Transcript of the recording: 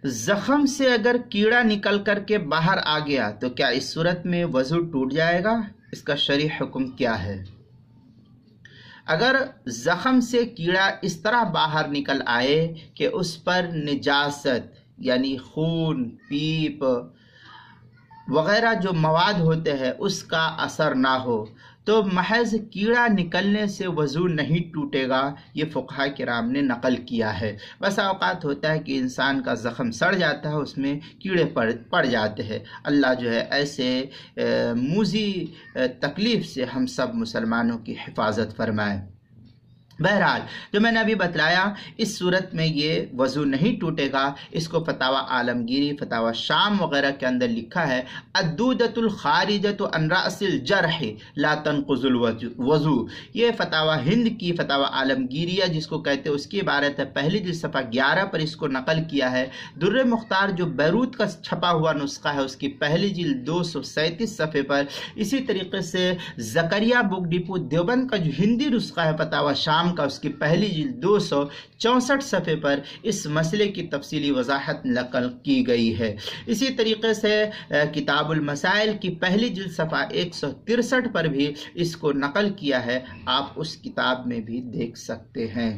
زخم سے اگر کیڑا نکل کر کے باہر آ گیا تو کیا اس صورت میں وضو ٹوٹ جائے گا؟ اس کا شرعی حکم کیا ہے؟ اگر زخم سے کیڑا اس طرح باہر نکل آئے کہ اس پر نجاست یعنی خون، پیپ وغیرہ جو مواد ہوتے ہیں اس کا اثر نہ ہو تو محض کیڑا نکلنے سے وضو نہیں ٹوٹے گا، یہ فقہاء کرام نے نقل کیا ہے۔ بس اوقات ہوتا ہے کہ انسان کا زخم سڑ جاتا ہے، اس میں کیڑے پڑ جاتے ہیں۔ اللہ جو ہے ایسے موذی تکلیف سے ہم سب مسلمانوں کی حفاظت فرمائے۔ بہرحال جو میں نے ابھی بتلایا اس صورت میں یہ وضو نہیں ٹوٹے گا۔ اس کو فتاوی عالمگیری، فتاوی شام وغیرہ کے اندر لکھا ہے الدودۃ الخارجۃ عن رأس الجرح لا تنقض الوضو۔ یہ فتاوی ہند کی فتاوی عالمگیریہ جس کو کہتے ہیں اس کی عبارت ہے، پہلی جلد صفحہ 11 پر اس کو نقل کیا ہے۔ در مختار جو بیروت کا چھپا ہوا نسخہ ہے اس کی پہلی جلد 237 صفحے پر، اسی طریقے سے زکریا بک ڈپو دیوبند کا جو ہندی نسخہ ہے فتاوی شام کا، اس کی پہلی جلد 264 صفحے پر اس مسئلے کی تفصیلی وضاحت نقل کی گئی ہے۔ اسی طریقے سے کتاب المسائل کی پہلی جلد صفحہ 163 پر بھی اس کو نقل کیا ہے، آپ اس کتاب میں بھی دیکھ سکتے ہیں۔